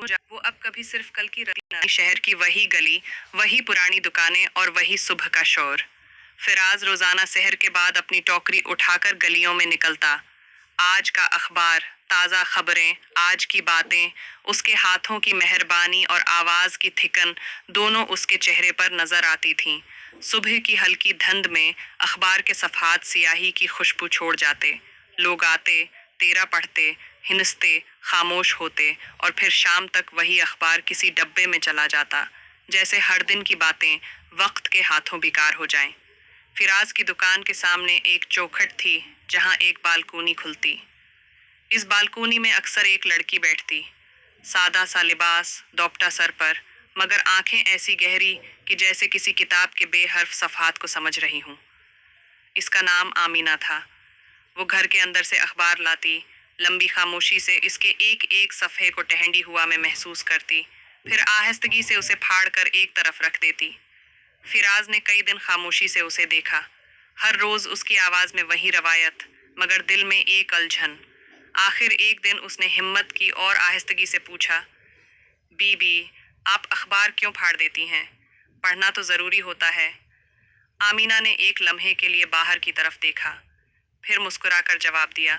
वो अब कभी सिर्फ कल की रती शहर की वही गली, वही पुरानी दुकानें और वही सुबह का शोर। फिराज रोजाना सहर के बाद अपनी टोकरी उठाकर गलियों में निकलता। आज का अखबार, ताज़ा खबरें, आज की बातें, उसके हाथों की मेहरबानी और आवाज़ की थिकन दोनों उसके चेहरे पर नजर आती थीं। सुबह की हल्की धुंध में अखबार के सफ़हात सियाही की खुशबू छोड़ जाते। लोग आते, तेरा पढ़ते, हिनसते, खामोश होते और फिर शाम तक वही अखबार किसी डब्बे में चला जाता, जैसे हर दिन की बातें वक्त के हाथों बेकार हो जाएं। फिराज की दुकान के सामने एक चौखट थी जहां एक बालकोनी खुलती। इस बालकोनी में अक्सर एक लड़की बैठती, सादा सा लिबास, दोपटा सर पर, मगर आंखें ऐसी गहरी कि जैसे किसी किताब के बेहर्फ सफ़हात को समझ रही हूँ। इसका नाम आमीना था। वो घर के अंदर से अखबार लाती, लंबी खामोशी से इसके एक एक सफ़े को टहनी हुआ में महसूस करती, फिर आहिस्तगी से उसे फाड़ कर एक तरफ रख देती। फिराज ने कई दिन खामोशी से उसे देखा। हर रोज उसकी आवाज में वही रवायत, मगर दिल में एक उलझन। आखिर एक दिन उसने हिम्मत की और आहिस्तगी से पूछा, बीबी, आप अखबार क्यों फाड़ देती हैं? पढ़ना तो जरूरी होता है। आमीना ने एक लम्हे के लिए बाहर की तरफ देखा, फिर मुस्कुराकर जवाब दिया,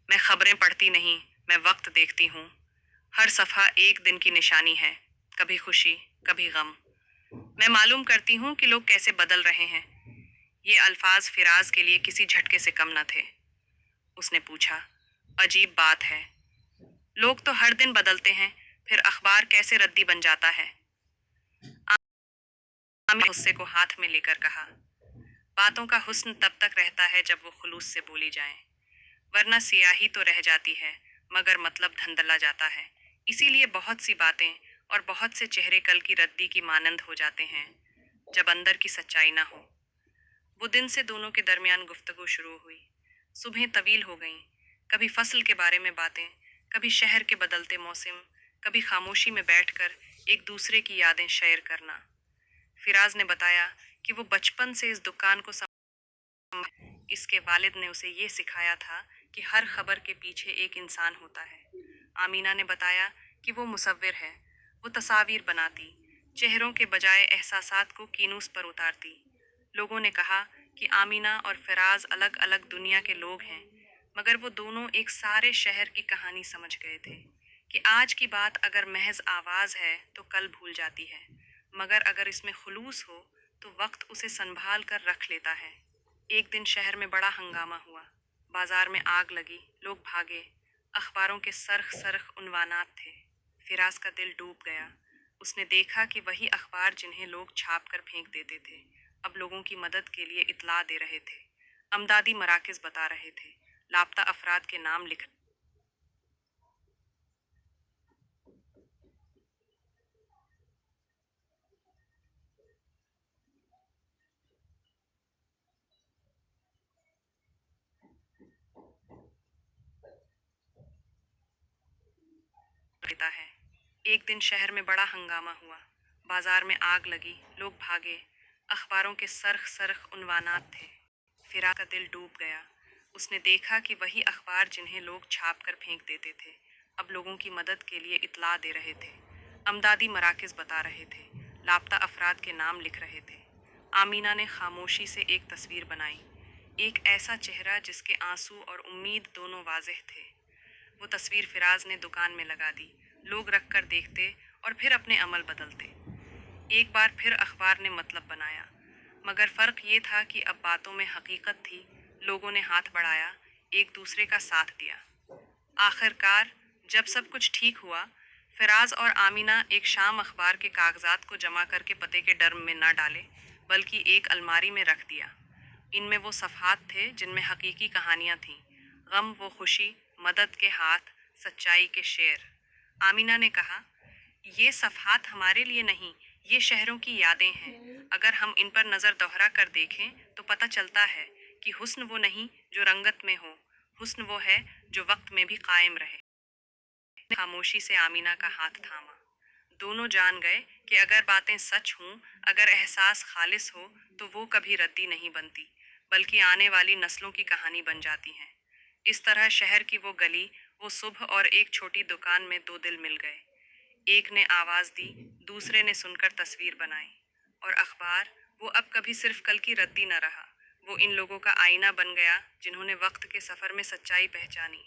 मैं खबरें पढ़ती नहीं, मैं वक्त देखती हूँ। हर सफ़ा एक दिन की निशानी है, कभी खुशी, कभी गम। मैं मालूम करती हूँ कि लोग कैसे बदल रहे हैं। ये अल्फाज फिराज के लिए किसी झटके से कम न थे। उसने पूछा, अजीब बात है, लोग तो हर दिन बदलते हैं, फिर अखबार कैसे रद्दी बन जाता है? आमिर गुस्से को हाथ में लेकर कहा, बातों का हुस्न तब तक रहता है जब वो खुलूस से बोली जाए, वरना सियाही तो रह जाती है, मगर मतलब धंधला जाता है। इसीलिए बहुत सी बातें और बहुत से चेहरे कल की रद्दी की मानंद हो जाते हैं, जब अंदर की सच्चाई ना हो। वो दिन से दोनों के दरमियान गुफ्तगू शुरू हुई। सुबह तवील हो गईं, कभी फसल के बारे में बातें, कभी शहर के बदलते मौसम, कभी खामोशी में बैठकर एक दूसरे की यादें शेयर करना। फिराज ने बताया कि वो बचपन से इस दुकान को इसके वालिद ने उसे ये सिखाया था कि हर खबर के पीछे एक इंसान होता है। आमीना ने बताया कि वो मुसव्विर है, वो तस्वीर बनाती, चेहरों के बजाय एहसासात को कीनूस पर उतारती। लोगों ने कहा कि आमीना और फराज अलग अलग दुनिया के लोग हैं, मगर वो दोनों एक सारे शहर की कहानी समझ गए थे कि आज की बात अगर महज आवाज़ है तो कल भूल जाती है, मगर अगर इसमें खुलूस हो तो वक्त उसे संभाल कर रख लेता है। एक दिन शहर में बड़ा हंगामा हुआ, बाजार में आग लगी, लोग भागे, अखबारों के सरख सरख उन्वानात थे। फिराज का दिल डूब गया। उसने देखा कि वही अखबार जिन्हें लोग छाप कर फेंक देते थे, अब लोगों की मदद के लिए इत्तला दे रहे थे, अमदादी मराकज़ बता रहे थे, लापता अफराद के नाम लिख देता है। एक दिन शहर में बड़ा हंगामा हुआ, बाजार में आग लगी, लोग भागे, अखबारों के सरख सरख उन्वानात थे। फिरा का दिल डूब गया। उसने देखा कि वही अखबार जिन्हें लोग छाप कर फेंक देते थे, अब लोगों की मदद के लिए इत्तला दे रहे थे, अमदादी मराकज़ बता रहे थे, लापता अफराद के नाम लिख रहे थे। आमीना ने खामोशी से एक तस्वीर बनाई, एक ऐसा चेहरा जिसके आंसू और उम्मीद दोनों वाज़ेह थे। वो तस्वीर फिराज ने दुकान में लगा दी। लोग रख कर देखते और फिर अपने अमल बदलते। एक बार फिर अखबार ने मतलब बनाया, मगर फ़र्क ये था कि अब बातों में हकीकत थी। लोगों ने हाथ बढ़ाया, एक दूसरे का साथ दिया। आखिरकार जब सब कुछ ठीक हुआ, फिराज और आमीना एक शाम अखबार के कागजात को जमा करके पते के डर में न डाले, बल्कि एक अलमारी में रख दिया। इनमें वो सफ़हात थे जिनमें हकीकी कहानियाँ थीं, गम वो खुशी, मदद के हाथ, सच्चाई के शेर। आमीना ने कहा, ये सफ़हात हमारे लिए नहीं, ये शहरों की यादें हैं। अगर हम इन पर नज़र दोहरा कर देखें तो पता चलता है कि हुस्न वो नहीं जो रंगत में हो, हुस्न वो है जो वक्त में भी कायम रहे। खामोशी से आमीना का हाथ थामा। दोनों जान गए कि अगर बातें सच हों, अगर एहसास खालिस हो, तो वो कभी रद्दी नहीं बनती, बल्कि आने वाली नस्लों की कहानी बन जाती हैं। इस तरह शहर की वो गली, वो सुबह और एक छोटी दुकान में दो दिल मिल गए। ایک نے آواز دی، دوسرے نے سن کر تصویر بنائی، اور اخبار وہ اب کبھی صرف کل کی ردی نہ رہا، وہ ان لوگوں کا آئینہ بن گیا جنہوں نے وقت کے سفر میں سچائی پہچانی۔